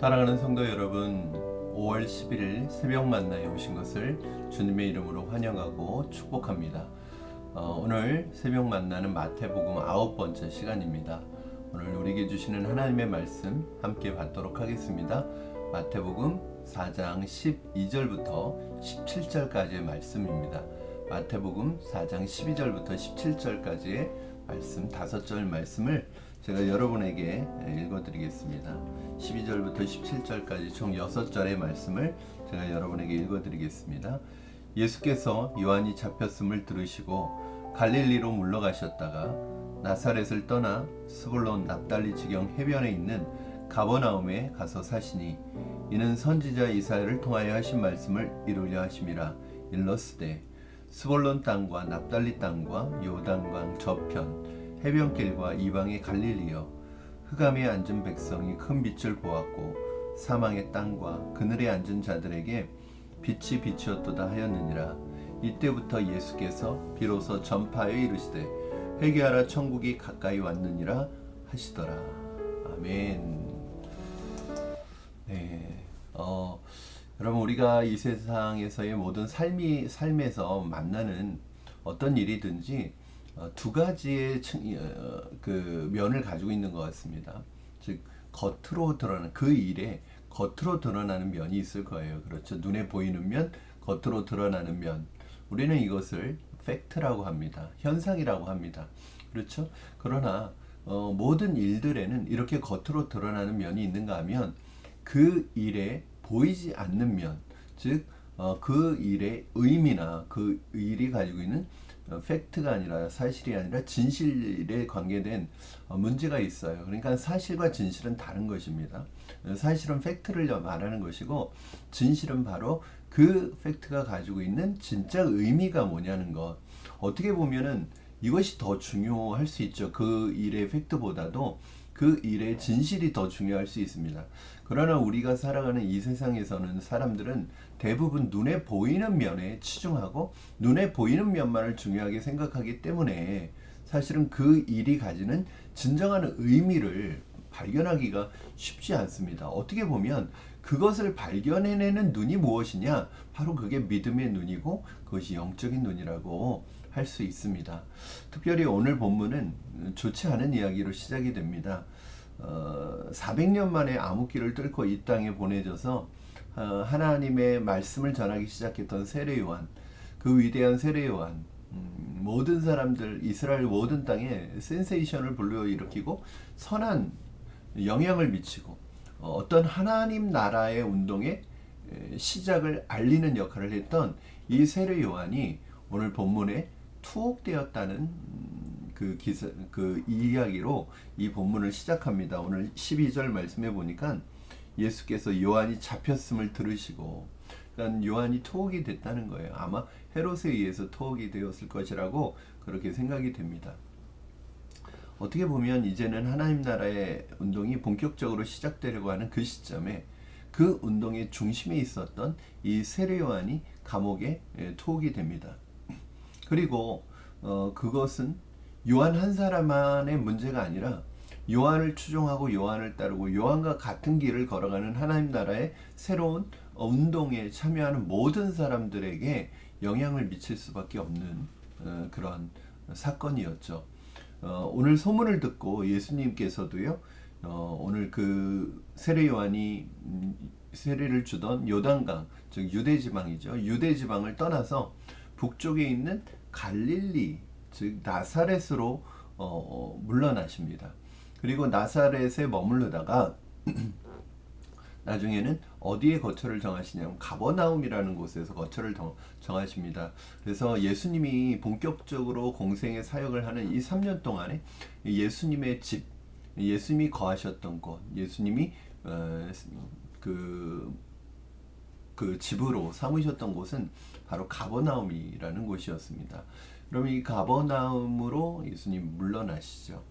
사랑하는 성도 여러분, 5월 11일 새벽 만나에 오신 것을 주님의 이름으로 환영하고 축복합니다. 오늘 새벽 만나는 마태복음 9번째 시간입니다. 오늘 우리에게 주시는 하나님의 말씀 함께 받도록 하겠습니다. 마태복음 4장 12절부터 17절까지의 말씀입니다. 마태복음 4장 12절부터 17절까지의 말씀 5절 말씀을 제가 여러분에게 읽어드리겠습니다. 12절부터 17절까지 총 6절의 말씀을 제가 여러분에게 읽어드리겠습니다. 예수께서 요한이 잡혔음을 들으시고 갈릴리로 물러가셨다가 나사렛을 떠나 스불론 납달리 지경 해변에 있는 가버나움에 가서 사시니 이는 선지자 이사야를 통하여 하신 말씀을 이루려 하심이라. 일러스되 스불론 땅과 납달리 땅과 요단강 저편 해변길과 이방의 갈릴리여, 흑암에 앉은 백성이 큰 빛을 보았고 사망의 땅과 그늘에 앉은 자들에게 빛이 비추었도다 하였느니라. 이때부터 예수께서 비로소 전파하여 이르시되 회개하라, 천국이 가까이 왔느니라 하시더라. 아멘. 네, 여러분, 우리가 이 세상에서의 모든 삶에서 만나는 어떤 일이든지 두 가지의 그 면을 가지고 있는 것 같습니다. 즉, 겉으로 드러나는 그 일에 겉으로 드러나는 면이 있을 거예요. 그렇죠. 눈에 보이는 면, 겉으로 드러나는 면. 우리는 이것을 팩트라고 합니다. 현상이라고 합니다. 그렇죠. 그러나 모든 일들에는 이렇게 겉으로 드러나는 면이 있는가 하면 그 일에 보이지 않는 면, 즉 그 일의 의미나 그 일이 가지고 있는 팩트가 아니라, 사실이 아니라 진실에 관계된 문제가 있어요. 그러니까 사실과 진실은 다른 것입니다. 사실은 팩트를 말하는 것이고, 진실은 바로 그 팩트가 가지고 있는 진짜 의미가 뭐냐는 것. 어떻게 보면은 이것이 더 중요할 수 있죠. 그 일의 팩트보다도 그 일의 진실이 더 중요할 수 있습니다. 그러나 우리가 살아가는 이 세상에서는 사람들은 대부분 눈에 보이는 면에 치중하고 눈에 보이는 면만을 중요하게 생각하기 때문에 사실은 그 일이 가지는 진정한 의미를 발견하기가 쉽지 않습니다. 어떻게 보면 그것을 발견해내는 눈이 무엇이냐? 바로 그게 믿음의 눈이고 그것이 영적인 눈이라고 할 수 있습니다. 특별히 오늘 본문은 좋지 않은 이야기로 시작이 됩니다. 400년 만에 암흑기를 뚫고 이 땅에 보내져서 하나님의 말씀을 전하기 시작했던 세례 요한, 그 위대한 세례 요한, 모든 사람들, 이스라엘 모든 땅에 센세이션을 불러일으키고 선한 영향을 미치고 어떤 하나님 나라의 운동의 시작을 알리는 역할을 했던 이 세례 요한이 오늘 본문에 투옥되었다는 그 이야기로 이 본문을 시작합니다. 오늘 12절 말씀해 보니까 예수께서 요한이 잡혔음을 들으시고, 그러니까 요한이 투옥이 됐다는 거예요. 아마 헤롯에 의해서 투옥이 되었을 것이라고 그렇게 생각이 됩니다. 어떻게 보면 이제는 하나님 나라의 운동이 본격적으로 시작되려고 하는 그 시점에 그 운동의 중심에 있었던 이 세례 요한이 감옥에 투옥이 됩니다. 그리고 그것은 요한 한 사람만의 문제가 아니라 요한을 추종하고 요한을 따르고 요한과 같은 길을 걸어가는 하나님 나라의 새로운 운동에 참여하는 모든 사람들에게 영향을 미칠 수밖에 없는 그런 사건이었죠. 오늘 소문을 듣고 예수님께서도요, 오늘 그 세례 요한이 세례를 주던 요단강, 즉 유대지방이죠. 유대지방을 떠나서 북쪽에 있는 갈릴리, 즉 나사렛으로 물러나십니다. 그리고 나사렛에 머무르다가 나중에는 어디에 거처를 정하시냐면 가버나움이라는 곳에서 거처를 정하십니다. 그래서 예수님이 본격적으로 공생의 사역을 하는 이 3년 동안에 예수님의 집, 예수님이 거하셨던 곳, 예수님이 그 집으로 삼으셨던 곳은 바로 가버나움이라는 곳이었습니다. 그럼 이 가버나움으로 예수님 물러나시죠.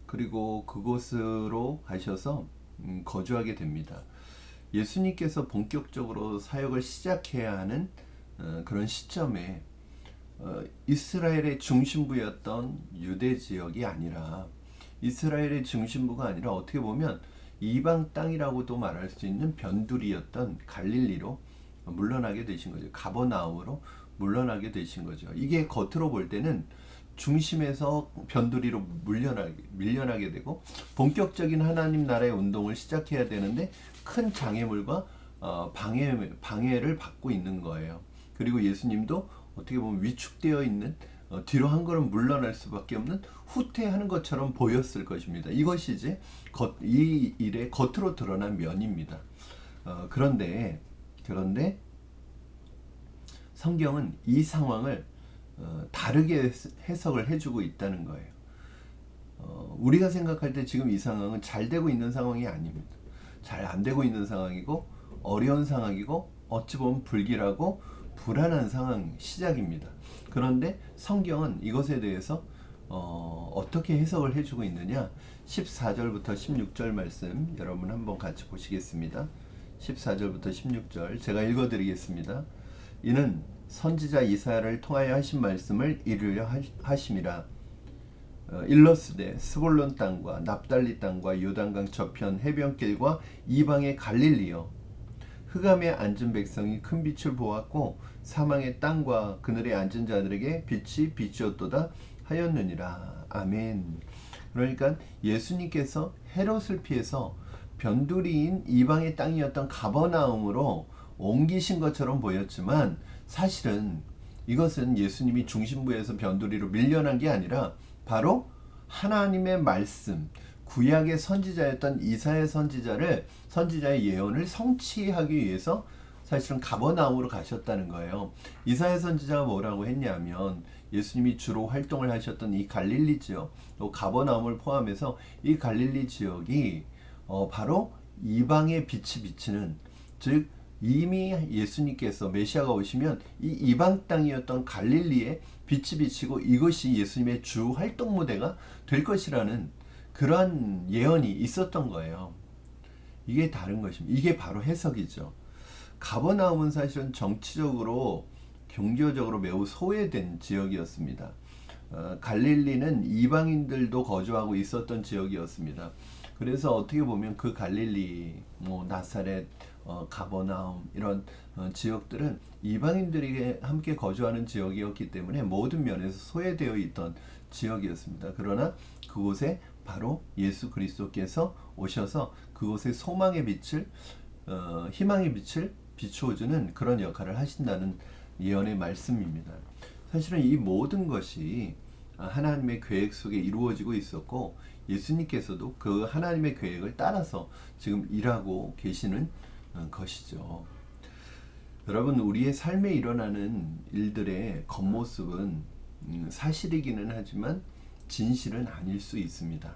그리고 그곳으로 가셔서 거주하게 됩니다. 예수님께서 본격적으로 사역을 시작해야 하는 그런 시점에 이스라엘의 중심부였던 유대 지역이 아니라 이스라엘의 중심부가 아니라 어떻게 보면 이방 땅이라고도 말할 수 있는 변두리였던 갈릴리로 물러나게 되신 거죠. 가버나움으로 물러나게 되신 거죠. 이게 겉으로 볼 때는 중심에서 변두리로 밀려나게 되고 본격적인 하나님 나라의 운동을 시작해야 되는데 큰 장애물과 방해를 받고 있는 거예요. 그리고 예수님도 어떻게 보면 위축되어 있는 뒤로 한 걸음 물러날 수밖에 없는 후퇴하는 것처럼 보였을 것입니다. 이것이 이제 이 일의 겉으로 드러난 면입니다. 그런데 성경은 이 상황을 다르게 해석을 해주고 있다는 거예요. 우리가 생각할 때 지금 이 상황은 잘 되고 있는 상황이 아닙니다. 잘 안 되고 있는 상황이고 어려운 상황이고 어찌 보면 불길하고 불안한 상황 시작입니다. 그런데 성경은 이것에 대해서 어떻게 해석을 해주고 있느냐? 14절부터 16절 말씀 여러분 한번 같이 보시겠습니다. 14절부터 16절 제가 읽어드리겠습니다. 이는 선지자 이사야를 통하여 하신 말씀을 이루려 하심이라. 일러스되 스볼론 땅과 납달리 땅과 요단강 저편 해변길과 이방의 갈릴리여, 흑암에 앉은 백성이 큰 빛을 보았고 사망의 땅과 그늘에 앉은 자들에게 빛이 비추었도다 하였느니라. 아멘. 그러니까 예수님께서 헤롯을 피해서 변두리인 이방의 땅이었던 가버나움으로 옮기신 것처럼 보였지만 사실은 이것은 예수님이 중심부에서 변두리로 밀려난 게 아니라 바로 하나님의 말씀, 구약의 선지자였던 이사야 선지자의 예언을 성취하기 위해서 사실은 가버나움으로 가셨다는 거예요. 이사야 선지자가 뭐라고 했냐면 예수님이 주로 활동을 하셨던 이 갈릴리 지역, 또 가버나움을 포함해서 이 갈릴리 지역이 바로 이방의 빛이 비치는, 즉 이미 예수님께서 메시아가 오시면 이 이방 땅이었던 갈릴리에 빛이 비치고 이것이 예수님의 주 활동 무대가 될 것이라는 그러한 예언이 있었던 거예요. 이게 다른 것입니다. 이게 바로 해석이죠. 가버나움은 사실은 정치적으로 경제적으로 매우 소외된 지역이었습니다. 갈릴리는 이방인들도 거주하고 있었던 지역이었습니다. 그래서 어떻게 보면 그 갈릴리, 나사렛, 가버나움 이런 지역들은 이방인들이 함께 거주하는 지역이었기 때문에 모든 면에서 소외되어 있던 지역이었습니다. 그러나 그곳에 바로 예수 그리스도께서 오셔서 그곳에 소망의 빛을, 희망의 빛을 비추어주는 그런 역할을 하신다는 예언의 말씀입니다. 사실은 이 모든 것이 하나님의 계획 속에 이루어지고 있었고 예수님께서도 그 하나님의 계획을 따라서 지금 일하고 계시는 것이죠. 여러분, 우리의 삶에 일어나는 일들의 겉모습은 사실이기는 하지만 진실은 아닐 수 있습니다.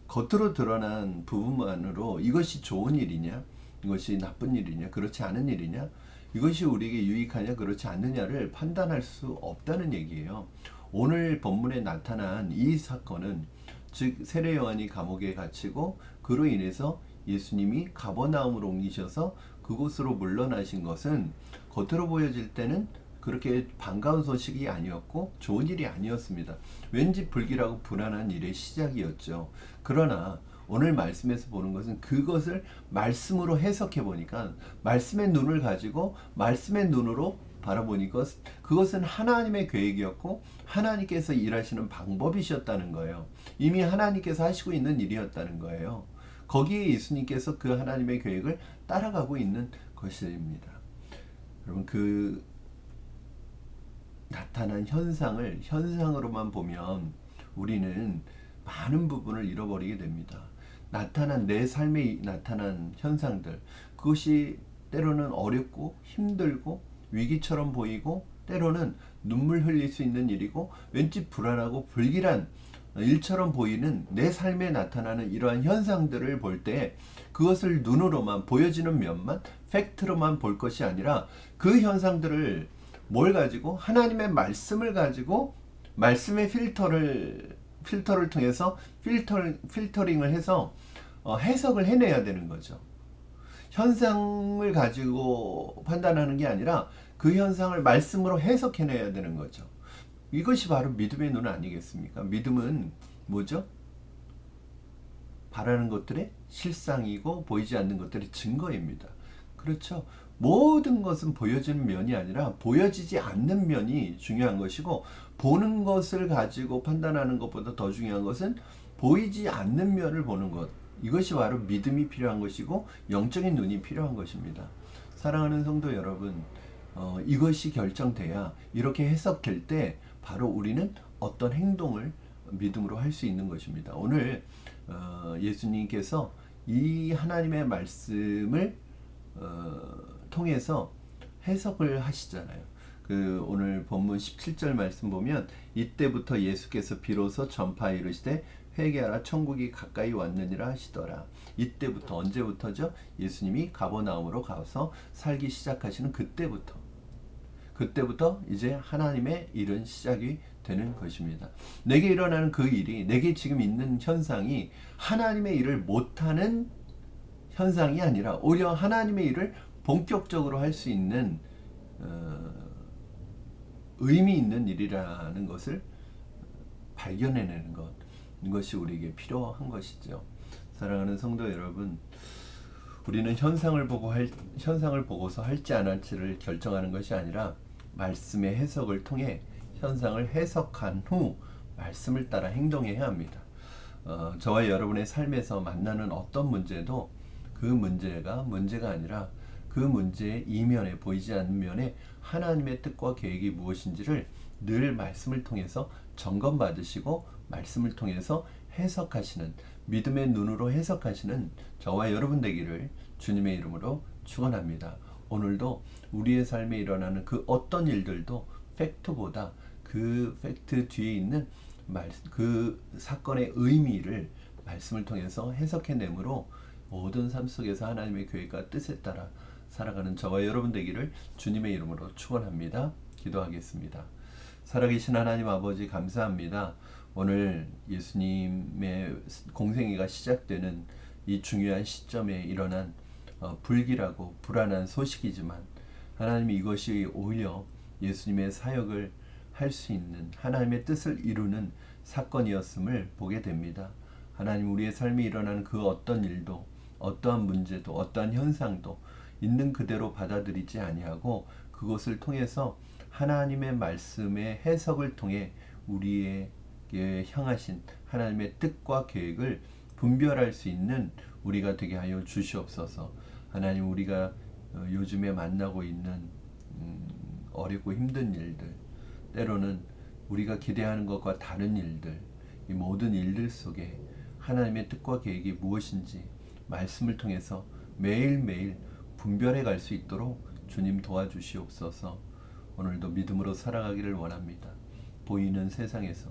겉으로 드러난 부분만으로 이것이 좋은 일이냐, 이것이 나쁜 일이냐, 그렇지 않은 일이냐, 이것이 우리에게 유익하냐, 그렇지 않느냐를 판단할 수 없다는 얘기예요. 오늘 본문에 나타난 이 사건은, 즉 세례 요한이 감옥에 갇히고 그로 인해서 예수님이 가버나움으로 옮기셔서 그곳으로 물러나신 것은 겉으로 보여질 때는 그렇게 반가운 소식이 아니었고 좋은 일이 아니었습니다. 왠지 불길하고 불안한 일의 시작이었죠. 그러나 오늘 말씀에서 보는 것은 그것을 말씀으로 해석해 보니까, 말씀의 눈을 가지고 말씀의 눈으로 바라보니까 그것은 하나님의 계획이었고 하나님께서 일하시는 방법이셨다는 거예요. 이미 하나님께서 하시고 있는 일이었다는 거예요. 거기에 예수님께서 그 하나님의 계획을 따라가고 있는 것입니다. 여러분, 그 나타난 현상으로만 보면 우리는 많은 부분을 잃어버리게 됩니다. 내 삶에 나타난 현상들, 그것이 때로는 어렵고 힘들고 위기처럼 보이고 때로는 눈물 흘릴 수 있는 일이고 왠지 불안하고 불길한 일처럼 보이는 내 삶에 나타나는 이러한 현상들을 볼 때 그것을 눈으로만, 보여지는 면만, 팩트로만 볼 것이 아니라 그 현상들을 뭘 가지고, 하나님의 말씀을 가지고 말씀의 필터를 통해서 필터링을 해서 해석을 해내야 되는 거죠. 현상을 가지고 판단하는 게 아니라 그 현상을 말씀으로 해석해내야 되는 거죠. 이것이 바로 믿음의 눈 아니겠습니까? 믿음은 뭐죠? 바라는 것들의 실상이고 보이지 않는 것들의 증거입니다. 그렇죠. 모든 것은 보여지는 면이 아니라 보여지지 않는 면이 중요한 것이고, 보는 것을 가지고 판단하는 것보다 더 중요한 것은 보이지 않는 면을 보는 것. 이것이 바로 믿음이 필요한 것이고 영적인 눈이 필요한 것입니다. 사랑하는 성도 여러분, 이것이 결정돼야, 이렇게 해석될 때 바로 우리는 어떤 행동을 믿음으로 할 수 있는 것입니다. 오늘 예수님께서 이 하나님의 말씀을 통해서 해석을 하시잖아요. 오늘 본문 17절 말씀 보면, 이때부터 예수께서 비로소 전파에 이르시되 회개하라 천국이 가까이 왔느니라 하시더라. 이때부터, 언제부터죠? 예수님이 가버나움으로 가서 살기 시작하시는 그때부터 이제 하나님의 일은 시작이 되는 것입니다. 내게 일어나는 그 일이, 내게 지금 있는 현상이 하나님의 일을 못하는 현상이 아니라 오히려 하나님의 일을 본격적으로 할 수 있는 의미 있는 일이라는 것을 발견해내는 것, 이것이 우리에게 필요한 것이죠. 사랑하는 성도 여러분, 우리는 현상을 보고서 할지 안 할지를 결정하는 것이 아니라 말씀의 해석을 통해 현상을 해석한 후 말씀을 따라 행동해야 합니다. 저와 여러분의 삶에서 만나는 어떤 문제도 그 문제가 아니라 그 문제의 이면에, 보이지 않는 면에 하나님의 뜻과 계획이 무엇인지를 늘 말씀을 통해서 점검받으시고 말씀을 통해서 해석하시는, 믿음의 눈으로 해석하시는 저와 여러분 되기를 주님의 이름으로 축원합니다. 오늘도 우리의 삶에 일어나는 그 어떤 일들도 팩트보다 그 팩트 뒤에 있는 그 사건의 의미를 말씀을 통해서 해석해내므로 모든 삶 속에서 하나님의 계획과 뜻에 따라 살아가는 저와 여러분 되기를 주님의 이름으로 축원합니다. 기도하겠습니다. 살아계신 하나님 아버지, 감사합니다. 오늘 예수님의 공생애가 시작되는 이 중요한 시점에 일어난 불길하고 불안한 소식이지만, 하나님이 이것이 오히려 예수님의 사역을 할 수 있는, 하나님의 뜻을 이루는 사건이었음을 보게 됩니다. 하나님, 우리의 삶에 일어나는 그 어떤 일도, 어떠한 문제도, 어떠한 현상도 있는 그대로 받아들이지 아니하고 그것을 통해서 하나님의 말씀의 해석을 통해 우리에게 향하신 하나님의 뜻과 계획을 분별할 수 있는 우리가 되게 하여 주시옵소서. 하나님, 우리가 요즘에 만나고 있는 어렵고 힘든 일들, 때로는 우리가 기대하는 것과 다른 일들, 이 모든 일들 속에 하나님의 뜻과 계획이 무엇인지 말씀을 통해서 매일매일 분별해 갈 수 있도록 주님 도와주시옵소서. 오늘도 믿음으로 살아가기를 원합니다. 보이는 세상에서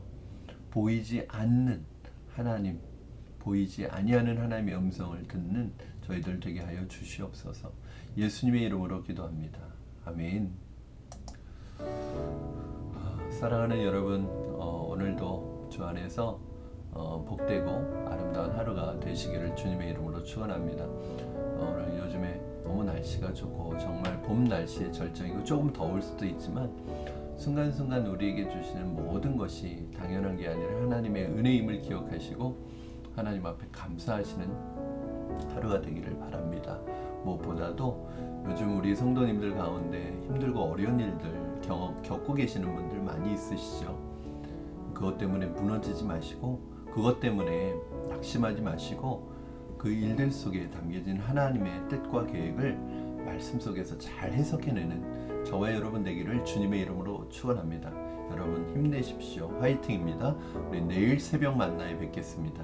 보이지 않는 하나님, 보이지 아니하는 하나님의 음성을 듣는 저희들 되게 하여 주시옵소서. 예수님의 이름으로 기도합니다. 아멘. 사랑하는 여러분, 오늘도 주 안에서 복되고 아름다운 하루가 되시기를 주님의 이름으로 축원합니다. 오늘 요즘에 너무 날씨가 좋고 정말 봄 날씨의 절정이고, 조금 더울 수도 있지만 순간순간 우리에게 주시는 모든 것이 당연한 게 아니라 하나님의 은혜임을 기억하시고 하나님 앞에 감사하시는 하루가 되기를 바랍니다. 무엇보다도 요즘 우리 성도님들 가운데 힘들고 어려운 일들 겪고 계시는 분들 많이 있으시죠. 그것 때문에 무너지지 마시고, 그것 때문에 낙심하지 마시고, 그 일들 속에 담겨진 하나님의 뜻과 계획을 말씀 속에서 잘 해석해내는 저와 여러분 되기를 주님의 이름으로 축원합니다. 여러분 힘내십시오. 화이팅입니다. 우리 내일 새벽 만나에 뵙겠습니다.